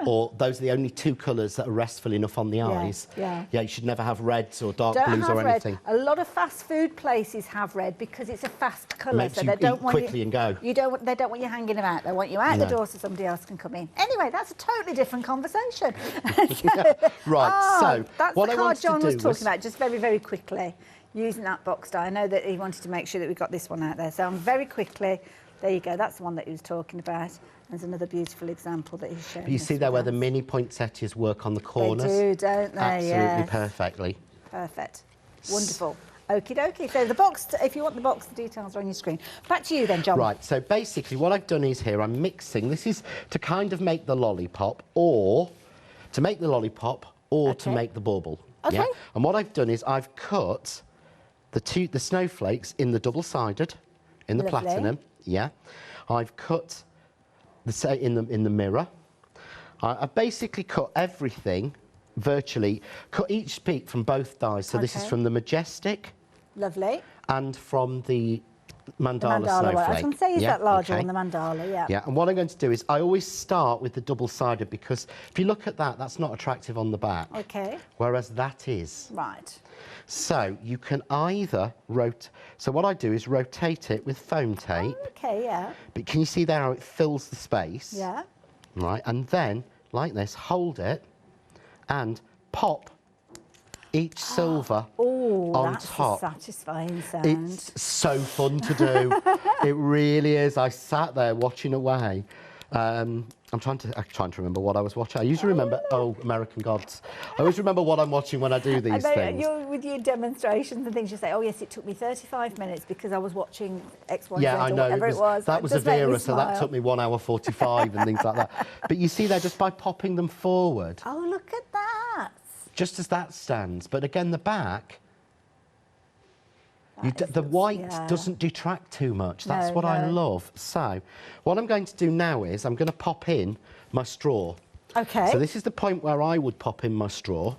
Or those are the only two colours that are restful enough on the eyes. Yeah. Yeah, you should never have reds or dark Don't blues have or red. anything. A lot of fast food places have red because it's a fast colour. Makes So you they don't eat want quickly you, and go. They don't want you hanging about. They want you out the door so somebody else can come in. Anyway, that's a totally different conversation. Right, so that's what the I card wanted John to was do talking about, just very, very quickly, using that box die. I know that he wanted to make sure that we got this one out there. So I'm very quickly, there you go, that's the one that he was talking about. There's another beautiful example that he's showing. You see there where the mini poinsettias work on the corners? They do, don't they? Absolutely perfectly. Perfect. Wonderful. Okie dokie. So the box, if you want the box, the details are on your screen. Back to you then, John. Right, so basically what I've done is here, I'm mixing. This is to kind of make the lollipop, or to make the lollipop, or to make the bauble. Okay. Yeah? And what I've done is I've cut the snowflakes in the double-sided, in the platinum. Yeah. I've cut in the mirror. I've basically cut everything virtually, cut each peak from both dies. So this is from the Majestic. Lovely. And from the mandala one. snowflake. I was going to say, is that larger one, the mandala, yeah. Yeah, and what I'm going to do is I always start with the double-sided because if you look at that, that's not attractive on the back. Okay. Whereas that is. Right. So you can either so what I do is rotate it with foam tape. Oh, okay, yeah. But can you see there how it fills the space? Yeah. Right, and then, like this, hold it and pop each silver on top. That's a satisfying sound. It's so fun to do. It really is. I sat there watching away. I'm trying to remember what I was watching. I usually remember, American Gods. I always remember what I'm watching when I do these things. With your demonstrations and things, you say, oh yes, it took me 35 minutes because I was watching X, Y, Z, I know. or whatever it was. That was a Vera, so that took me 1 hour 45 and things like that. But you see there, just by popping them forward. Oh, look at that. Just as that stands. But again, the back, the white doesn't detract too much. That's what I love. So what I'm going to do now is I'm going to pop in my straw. Okay. So this is the point where I would pop in my straw.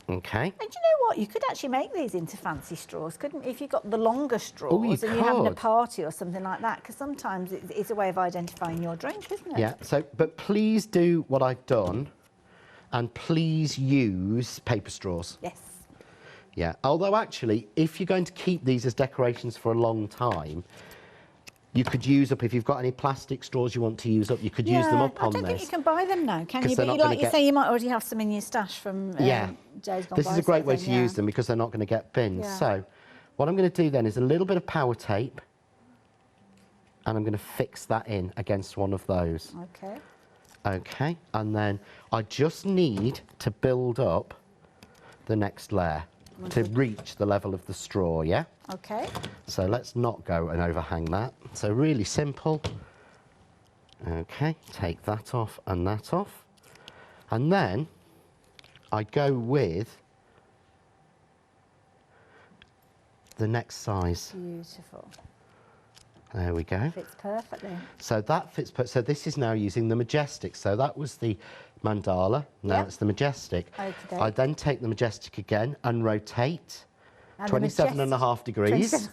Okay. And you know what? You could actually make these into fancy straws, couldn't you? If you got the longer straws and you're having a party or something like that, because sometimes it's a way of identifying your drink, isn't it? Yeah. So, but please do what I've done, and please use paper straws. Yes. Yeah. Although actually, if you're going to keep these as decorations for a long time, you could use up, if you've got any plastic straws you want to use up, you could use them up on this. I don't think you can buy them now, can you? But like you say, you might already have some in your stash from days gone by. This is a great way to use them because they're not going to get binned. Yeah. So what I'm going to do then is a little bit of power tape, and I'm going to fix that in against one of those. Okay. Okay, and then I just need to build up the next layer to reach the level of the straw, yeah? Okay. So let's not go and overhang that. So really simple. Okay, take that off and that off. And then I go with the next size. Beautiful. There we go. Fits perfectly. So that fits, so this is now using the Majestic. So that was the mandala, now it's the Majestic. Okay. I then take the Majestic again and rotate. 27.5 degrees.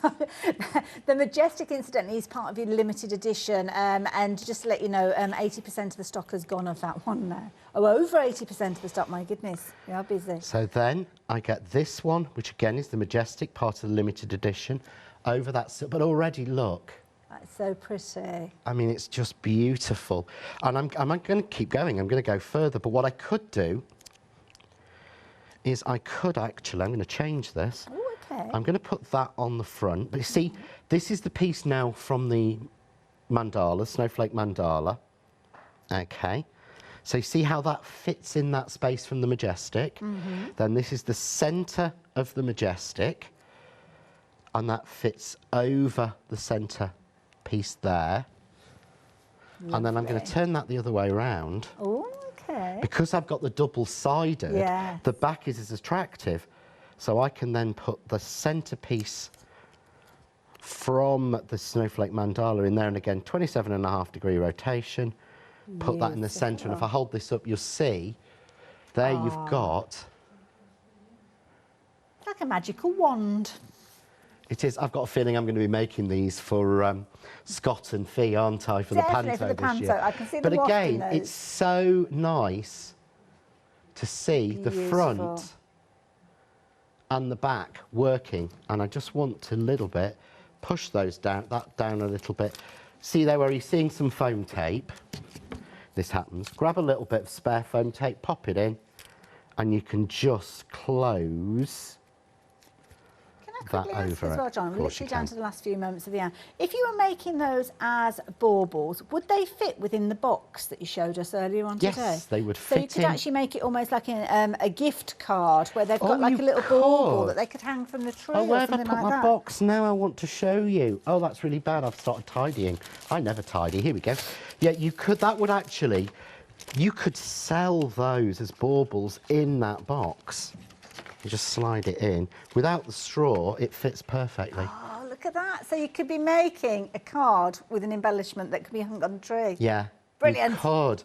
The Majestic, incidentally, is part of your limited edition, and just to let you know, 80% of the stock has gone of that one now. Oh, over 80% of the stock, my goodness, we are busy. So then I get this one, which again is the Majestic, part of the limited edition, over that, but already look. That's so pretty. I mean, it's just beautiful. And I'm going to keep going, I'm going to go further, but what I could do is I could actually, I'm going to change this. Oh, okay. I'm going to put that on the front. But you see, this is the piece now from the mandala, snowflake mandala. Okay. So you see how that fits in that space from the Majestic? Then this is the centre of the Majestic. And that fits over the centre piece there. Lovely. And then I'm going to turn that the other way around. Oh, okay. Because I've got the double-sided, the back is as attractive. So I can then put the centrepiece from the snowflake mandala in there, and again, 27.5 degree rotation. put that in the centre. And if I hold this up, you'll see there you've got... like a magical wand. It is. I've got a feeling I'm going to be making these for Scott and Fee, aren't I, for the Panto this year. I can see but the again, those. It's so nice to see the front and the back working. And I just want to little bit push those down, down a little bit. See there where you're seeing some foam tape? This happens. Grab a little bit of spare foam tape, pop it in, and you can just close that over as well, John, we're literally down to the last few moments of the hour. If you were making those as baubles, would they fit within the box that you showed us earlier on today? Yes, they would fit in. So you could actually make it almost like a gift card where they've got like a little bauble that they could hang from the tree or something like that. Where have I put my box? Now I want to show you. Oh, that's really bad. I've started tidying. I never tidy. Here we go. Yeah, you could, that would actually, you could sell those as baubles in that box. You just slide it in. Without the straw, it fits perfectly. Oh, look at that. So you could be making a card with an embellishment that could be hung on a tree. Yeah. Brilliant. You could.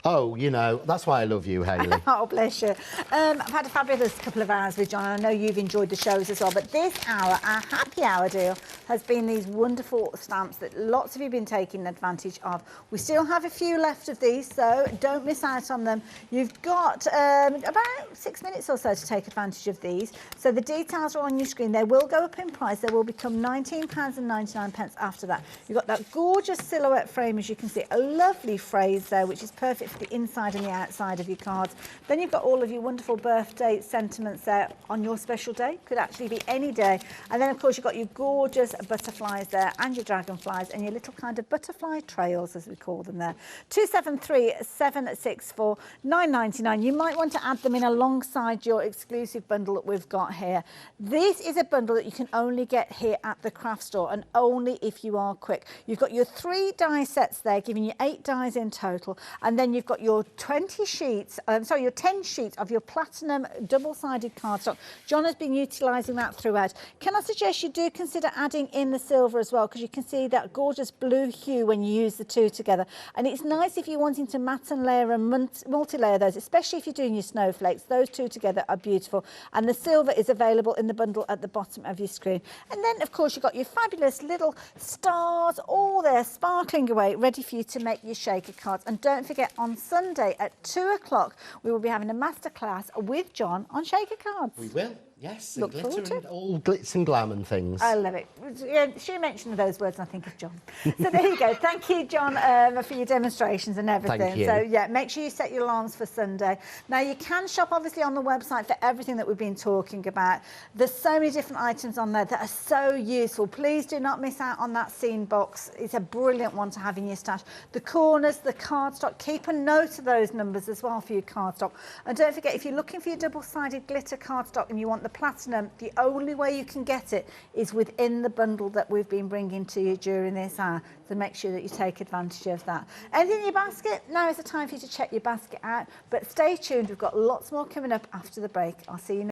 Oh, you know, that's why I love you, Hayley. Oh, bless you. I've had a fabulous couple of hours with John. I know you've enjoyed the shows as well, but this hour, our happy hour deal, has been these wonderful stamps that lots of you have been taking advantage of. We still have a few left of these, so don't miss out on them. You've got about 6 minutes or so to take advantage of these. So the details are on your screen. They will go up in price. They will become £19.99 after that. You've got that gorgeous silhouette frame, as you can see, a lovely phrase there, which is perfect for the inside and the outside of your cards. Then you've got all of your wonderful birthday sentiments there on your special day. Could actually be any day. And then, of course, you've got your gorgeous butterflies there and your dragonflies and your little kind of butterfly trails, as we call them there. 273-764 9.99. You might want to add them in alongside your exclusive bundle that we've got here. This is a bundle that you can only get here at the craft store, and only if you are quick. You've got your 3 die sets there, giving you 8 dies in total, and then you've got your 20 sheets, your 10 sheets of your platinum double-sided cardstock. John has been utilising that throughout. Can I suggest you do consider adding in the silver as well, because you can see that gorgeous blue hue when you use the two together. And it's nice if you're wanting to matte and layer and multi-layer those, especially if you're doing your snowflakes. Those two together are beautiful. And the silver is available in the bundle at the bottom of your screen. And then, of course, you've got your fabulous little stars all there sparkling away, ready for you to make your shaker cards. And don't forget, on Sunday at 2 o'clock, we will be having a masterclass with John on shaker cards. We will. Yes, and Look glitter and all glitz and glam and things. I love it. Yeah, she mentioned those words and I think of John. So there you go. Thank you, John, for your demonstrations and everything. Thank you. So yeah, make sure you set your alarms for Sunday. Now you can shop obviously on the website for everything that we've been talking about. There's so many different items on there that are so useful. Please do not miss out on that scene box. It's a brilliant one to have in your stash. The corners, the cardstock, keep a note of those numbers as well for your cardstock. And don't forget, if you're looking for your double-sided glitter cardstock and you want the platinum, the only way you can get it is within the bundle that we've been bringing to you during this hour. So make sure that you take advantage of that. Anything in your basket? Now is the time for you to check your basket out. But stay tuned, we've got lots more coming up after the break. I'll see you next.